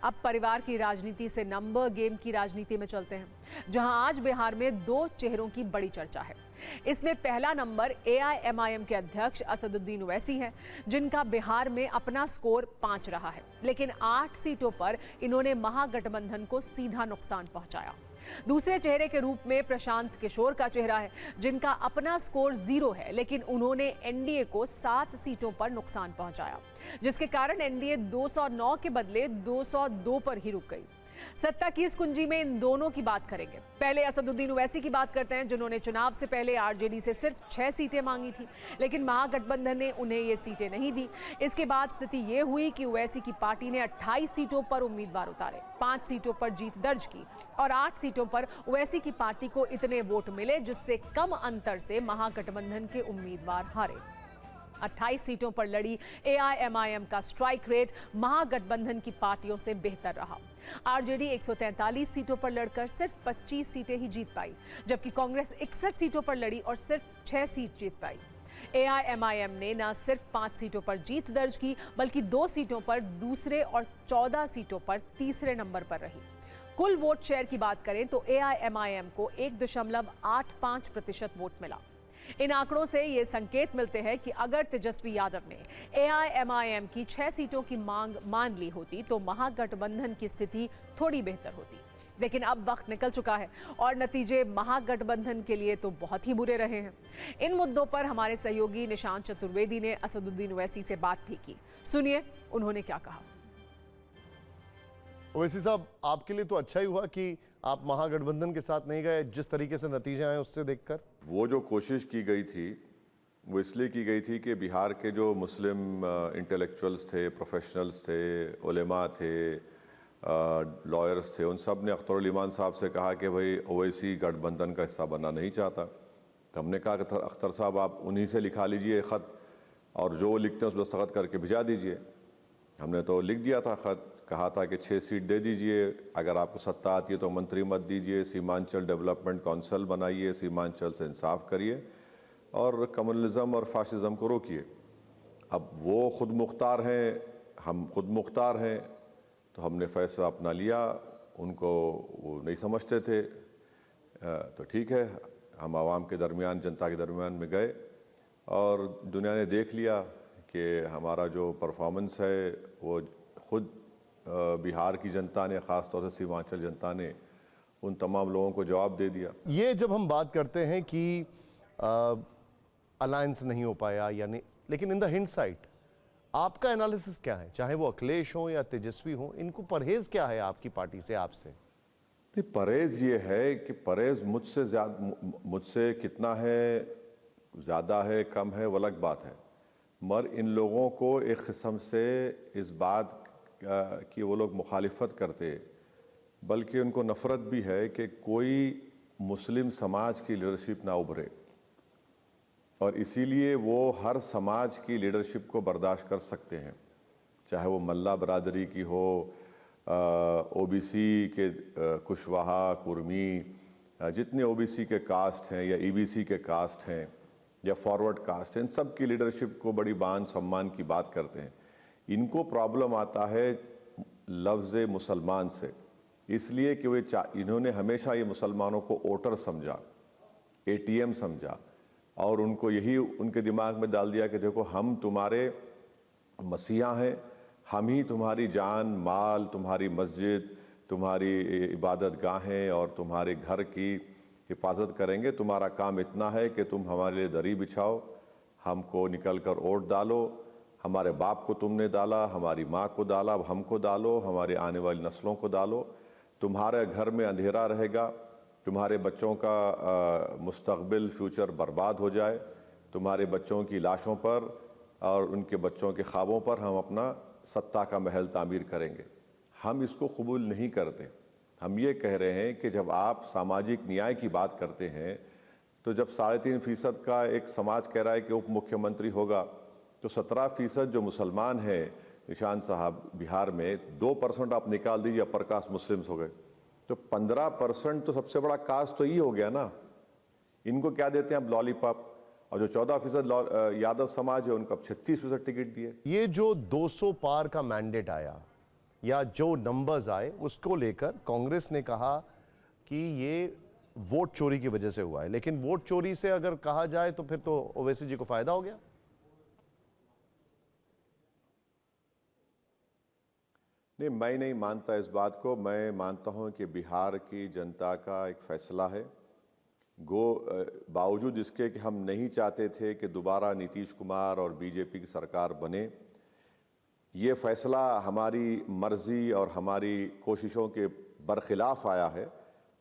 अब परिवार की राजनीति से नंबर गेम की राजनीति में चलते हैं, जहां आज बिहार में दो चेहरों की बड़ी चर्चा है। इसमें पहला नंबर एआईएमआईएम के अध्यक्ष असदुद्दीन ओवैसी है, जिनका बिहार में अपना स्कोर 5 रहा है, लेकिन 8 सीटों पर इन्होंने महागठबंधन को सीधा नुकसान पहुंचाया। दूसरे चेहरे के रूप में प्रशांत किशोर का चेहरा है, जिनका अपना स्कोर 0 है, लेकिन उन्होंने एनडीए को 7 सीटों पर नुकसान पहुंचाया, जिसके कारण एनडीए 209 के बदले 202 पर ही रुक गई। सत्ता की इस कुंजी में इन दोनों की बात करेंगे। पहले असदुद्दीन ओवैसी की बात करते हैं, जिन्होंने चुनाव से पहले आरजेडी से सिर्फ 6 सीटें मांगी थी, लेकिन महागठबंधन ने उन्हें ये सीटें नहीं दी। इसके बाद स्थिति ये हुई कि ओवैसी की पार्टी ने 28 सीटों पर उम्मीदवार उतारे, 5 सीटों पर जीत दर्ज की और 8 सीटों पर ओवैसी की पार्टी को इतने वोट मिले जिससे कम अंतर से महागठबंधन के उम्मीदवार हारे। 28 सीटों पर लड़ी एआईएमआईएम का स्ट्राइक रेट महागठबंधन की पार्टियों से बेहतर रहा। आरजेडी 143 सीटों पर लड़कर सिर्फ 25 सीटें ही जीत पाई, जबकि कांग्रेस 61 सीटों पर लड़ी और सिर्फ 6 सीट जीत पाई। एआईएमआईएम ने न सिर्फ 5 सीटों पर जीत दर्ज की, बल्कि 2 सीटों पर दूसरे और 14 सीटों पर तीसरे नंबर पर रही। कुल वोट शेयर की बात करें तो एआईएमआईएम को 1.85% वोट मिला। इन आंकड़ों से ये संकेत मिलते हैं कि अगर तेजस्वी यादव ने एआईएमआईएम की 6 सीटों की मांग मान ली होती तो महागठबंधन की स्थिति थोड़ी बेहतर होती। लेकिन अब वक्त निकल चुका है और नतीजे महागठबंधन के लिए तो बहुत ही बुरे रहे हैं। इन मुद्दों पर हमारे सहयोगी निशांत चतुर्वेदी ने असदुद्दीन ओवैसी से बात भी की। सुनिए उन्होंने क्या कहा। ओवैसी साहब, आपके लिए तो अच्छा ही हुआ कि आप महागठबंधन के साथ नहीं गए, जिस तरीके से नतीजे आए उससे देखकर। वो जो कोशिश की गई थी वो इसलिए की गई थी कि बिहार के जो मुस्लिम इंटेलेक्चुअल्स थे, प्रोफेशनल्स थे, उलेमा थे, लॉयर्स थे, उन सब ने अख्तर उल ईमान साहब से कहा कि भाई ओवैसी गठबंधन का हिस्सा बनना नहीं चाहता। तो हमने कहा कि अख्तर साहब आप उन्हीं से लिखा लीजिए ख़त और जो लिखते हैं उस पर दस्तखत करके भिजा दीजिए। हमने तो लिख दिया था ख़त, कहा था कि 6 सीट दे दीजिए, अगर आपको सत्ता आती है तो मंत्री मत दीजिए, सीमांचल डेवलपमेंट काउंसिल बनाइए, सीमांचल से इंसाफ करिए और कम्युनलिज्म और फाशिज्म को रोकिए। अब वो खुद मुख्तार हैं, हम खुद मुख्तार हैं, तो हमने फैसला अपना लिया। उनको वो नहीं समझते थे, तो ठीक है, हम आवाम के दरमियान, जनता के दरमियान में गए और दुनिया ने देख लिया कि हमारा जो परफॉर्मेंस है वो खुद बिहार की जनता ने, ख़ास तौर से सीमांचल जनता ने उन तमाम लोगों को जवाब दे दिया। ये जब हम बात करते हैं कि अलायंस नहीं हो पाया या नहीं, लेकिन इन द हिंडसाइट आपका एनालिसिस क्या है? चाहे वो अखिलेश हो या तेजस्वी हो, इनको परहेज क्या है आपकी पार्टी से, आपसे? नहीं, परहेज ये है कि परहेज मुझसे कितना है, ज़्यादा है, कम है, वो अलग बात है, मगर इन लोगों को एक किस्म से इस बात कि वो लोग मुखालिफत करते, बल्कि उनको नफ़रत भी है कि कोई मुस्लिम समाज की लीडरशिप ना उभरे, और इसीलिए वो हर समाज की लीडरशिप को बर्दाश्त कर सकते हैं, चाहे वो मल्ला बरादरी की हो, ओबीसी के कुशवाहा, कुर्मी, जितने ओबीसी के कास्ट हैं या ईबीसी के कास्ट हैं या फॉरवर्ड कास्ट हैं, इन सब की लीडरशिप को बड़ी मान सम्मान की बात करते हैं। इनको प्रॉब्लम आता है लफ्ज़ मुसलमान से, इसलिए कि वे इन्होंने हमेशा ये मुसलमानों को वोटर समझा, एटीएम समझा, और उनको यही उनके दिमाग में डाल दिया कि देखो हम तुम्हारे मसीहा हैं, हम ही तुम्हारी जान माल, तुम्हारी मस्जिद, तुम्हारी इबादत गाहें और तुम्हारे घर की हिफाजत करेंगे। तुम्हारा काम इतना है कि तुम हमारे लिए दरी बिछाओ, हमको निकल कर वोट डालो, हमारे बाप को तुमने डाला, हमारी माँ को डाला, अब हमको डालो, हमारे आने वाली नस्लों को डालो। तुम्हारे घर में अंधेरा रहेगा, तुम्हारे बच्चों का मुस्तकबिल फ्यूचर बर्बाद हो जाए, तुम्हारे बच्चों की लाशों पर और उनके बच्चों के ख्वाबों पर हम अपना सत्ता का महल तामीर करेंगे। हम इसको कबूल नहीं करते। हम ये कह रहे हैं कि जब आप सामाजिक न्याय की बात करते हैं, तो जब 3.5% का एक समाज कह रहा है कि उप मुख्यमंत्री होगा, तो 17% जो मुसलमान हैं निशान साहब बिहार में, 2% आप निकाल दीजिए अपर कास्ट मुस्लिम्स हो गए, तो 15% तो सबसे बड़ा कास्ट तो ये हो गया ना। इनको क्या देते हैं अब? लॉलीपॉप। और जो 14% यादव समाज है उनको अब 36% टिकट दिए। ये जो 200 पार का मैंडेट आया, या जो नंबर्स आए उसको लेकर कांग्रेस ने कहा कि ये वोट चोरी की वजह से हुआ है, लेकिन वोट चोरी से अगर कहा जाए तो फिर तो ओवैसी जी को फायदा हो गया। नहीं, मैं नहीं मानता इस बात को। मैं मानता हूं कि बिहार की जनता का एक फैसला है, बावजूद इसके कि हम नहीं चाहते थे कि दोबारा नीतीश कुमार और बीजेपी की सरकार बने। ये फैसला हमारी मर्जी और हमारी कोशिशों के बरखिलाफ आया है,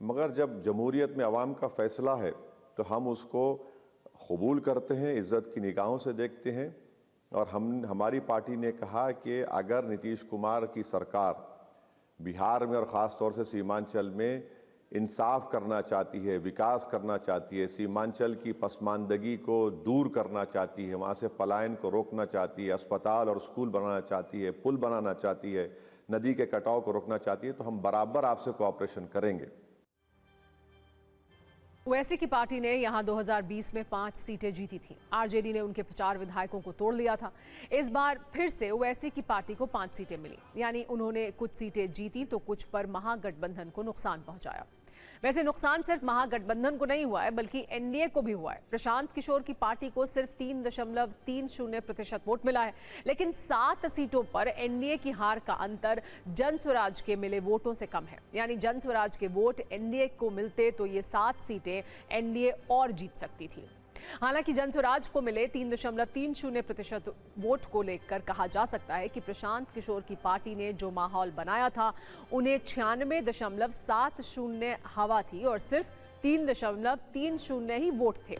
मगर जब जमहूरियत में अवाम का फैसला है तो हम उसको कबूल करते हैं, इज़्ज़त की निगाहों से देखते हैं। और हमारी पार्टी ने कहा कि अगर नीतीश कुमार की सरकार बिहार में और ख़ास तौर से सीमांचल में इंसाफ करना चाहती है, विकास करना चाहती है, सीमांचल की पसमानदगी को दूर करना चाहती है, वहाँ से पलायन को रोकना चाहती है, अस्पताल और स्कूल बनाना चाहती है, पुल बनाना चाहती है, नदी के कटाव को रोकना चाहती है, तो हम बराबर आपसे कोऑपरेशन करेंगे। ओवैसी की पार्टी ने यहां 2020 में 5 सीटें जीती थीं। आरजेडी ने उनके 4 विधायकों को तोड़ लिया था। इस बार फिर से ओवैसी की पार्टी को 5 सीटें मिली, यानी उन्होंने कुछ सीटें जीती तो कुछ पर महागठबंधन को नुकसान पहुंचाया। वैसे नुकसान सिर्फ महागठबंधन को नहीं हुआ है, बल्कि एनडीए को भी हुआ है। प्रशांत किशोर की पार्टी को सिर्फ 3.30% वोट मिला है, लेकिन 7 सीटों पर एनडीए की हार का अंतर जन स्वराज के मिले वोटों से कम है। यानी जन स्वराज के वोट एनडीए को मिलते तो ये 7 सीटें एनडीए और जीत सकती थी। हालांकि जन स्वराज को मिले 3.30% वोट को लेकर कहा जा सकता है कि प्रशांत किशोर की पार्टी ने जो माहौल बनाया था, उन्हें 96.70 हवा थी और सिर्फ 3.30 ही वोट थे।